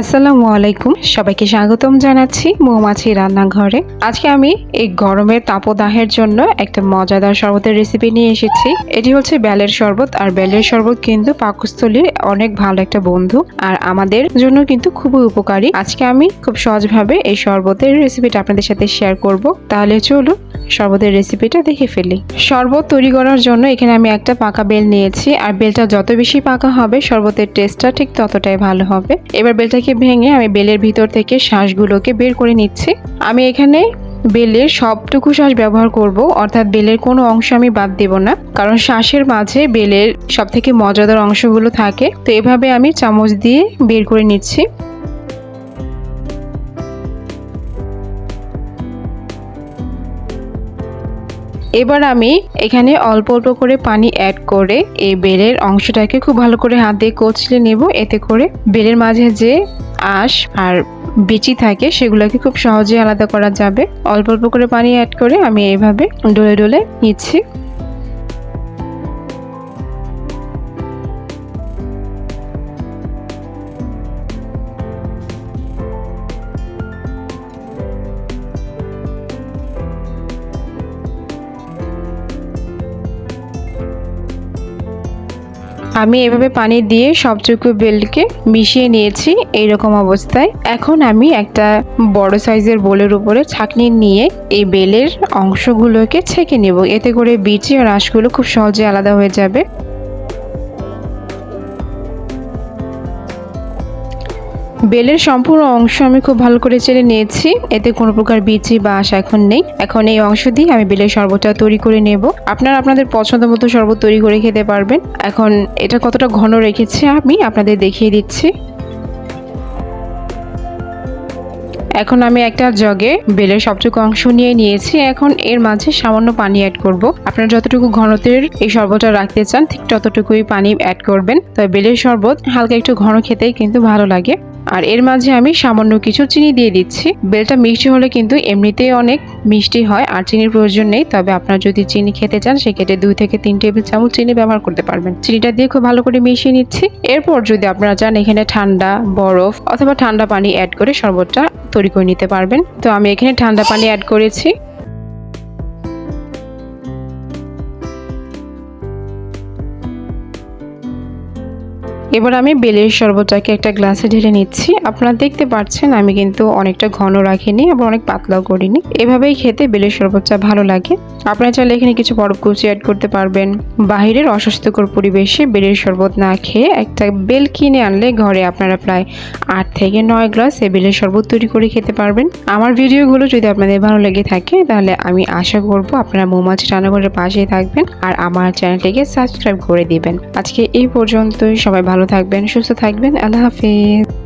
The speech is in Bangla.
আসসালামু আলাইকুম, সবাইকে স্বাগতম জানাচ্ছি মৌমাছি রান্নাঘরে। আজকে আমি এই গরমের তাপদাহের জন্য একটা মজাদার শরবতের রেসিপি নিয়ে এসেছি। এটি হচ্ছে বেলের শরবত। আর বেলের শরবত কিন্তু পাকস্থলীর অনেক ভালো একটা বন্ধু, আর আমাদের জন্য কিন্তু খুবই উপকারী। আজকে আমি খুব সহজভাবে এই শরবতের রেসিপিটা আপনাদের সাথে শেয়ার করব। তাহলে চলুন শরবতের রেসিপিটা দেখে ফেলি। শরবত তৈরি করার জন্য এখানে আমি একটা পাকা বেল নিয়েছি, আর বেলটা যত বেশি পাকা হবে শরবতের টেস্টটা ঠিক ততটাই ভালো হবে। এবার বেলটাকে ভেঙে আমি বেলের ভিতর থেকে শাঁসগুলোকে বের করে নিচ্ছি। আমি এখানে বেলের সবটুকু শাঁস ব্যবহার করব, অর্থাৎ বেলের কোনো অংশ আমি বাদ দেব না, কারণ শাঁসের মাঝে বেলের সব থেকে মজাদার অংশগুলো থাকে। তো এভাবে আমি চামচ দিয়ে বের করে নিচ্ছি। এবার আমি এখানে অল্প অল্প করে পানি অ্যাড করে এই বেলের অংশটাকে খুব ভালো করে হাত দিয়ে কচলে নেব। এতে করে বেলের মাঝে যে আঁশ আর বিচি থাকে সেগুলোকে খুব সহজে আলাদা করা যাবে। অল্প অল্প করে পানি অ্যাড করে আমি এইভাবে ডলে ডলে নিচ্ছি। আমি এভাবে পানি দিয়ে সবটুকু বেলকে মিশিয়ে নিয়েছি এইরকম অবস্থায়। এখন আমি একটা বড় সাইজের বোলের উপরে ছাঁকনি নিয়ে এই বেলের অংশগুলোকে ছেঁকে নেব। এতে করে বিচি আর আঁশগুলো খুব সহজে আলাদা হয়ে যাবে। বেলের সম্পূর্ণ অংশ আমি খুব ভালো করে চেলে নিয়েছি। এতে কোনো প্রকার বিচি বা আঁশ এখন নেই। এখন এই অংশ দিয়ে আমি বেলের শরবতটা তৈরি করে নেব। আপনারা আপনাদের পছন্দ মতো শরবত তৈরি করে খেতে পারবেন। এখন এটা কতটা ঘন রেখেছি আমি আপনাদের দেখিয়ে দিচ্ছি। এখন আমি একটা জগে বেলের সবটুকু অংশ নিয়ে নিয়েছি। এখন এর মাঝে সামান্য পানি অ্যাড করব। আপনারা যতটুকু ঘনত্বের এই শরবতটা রাখতে চান ঠিক ততটুকুই পানি অ্যাড করবেন। তবে বেলের শরবত হালকা একটু ঘন খেতেই কিন্তু ভালো লাগে। আর এর মাঝে আমি সামান্য কিছু চিনি দিয়ে দিচ্ছি। বেলটা মিষ্টি হলে কিন্তু এমনিতেই অনেক মিষ্টি হয়, আর চিনির প্রয়োজন নেই। তবে আপনারা যদি চিনি খেতে চান সেক্ষেত্রে 2 থেকে 3 টেবিল চামচ চিনি ব্যবহার করতে পারবেন। চিনিটা দিয়ে খুব ভালো করে মিশিয়ে নিচ্ছি। এরপর যদি আপনারা চান এখানে ঠান্ডা বরফ অথবা ঠান্ডা পানি অ্যাড করে শরবতটা তৈরি করে নিতে পারবেন। তো আমি এখানে ঠান্ডা পানি অ্যাড করেছি। এবার আমি বেলের শরবতটাকে একটা গ্লাসে ঢেলে নিচ্ছি। আপনারা দেখতে পাচ্ছেন আমি কিন্তু অনেকটা ঘন রাখিনি, আবার অনেক পাতলাও করিনি। এভাবেই খেতে বেলের শরবতটা ভালো লাগে। আপনারা চাইলে এখানে কিছু বরফ কুচি অ্যাড করতে পারবেন। বাহিরের অস্বাস্থ্যকর পরিবেশে বেলের শরবত না খেয়ে একটা বেল কিনে আনলে ঘরে আপনারা প্রায় 8 থেকে 9 গ্লাস এই বেলের শরবত তৈরি করে খেতে পারবেন। আমার ভিডিওগুলো যদি আপনাদের ভালো লেগে থাকে তাহলে আমি আশা করব আপনারা মৌমাছি রান্নাঘরের পাশেই থাকবেন আর আমার চ্যানেলটিকে সাবস্ক্রাইব করে দিবেন। আজকে এই পর্যন্তই। সবাই ভালো থাকবেন, সুস্থ থাকবেন। আল্লাহ হাফেজ।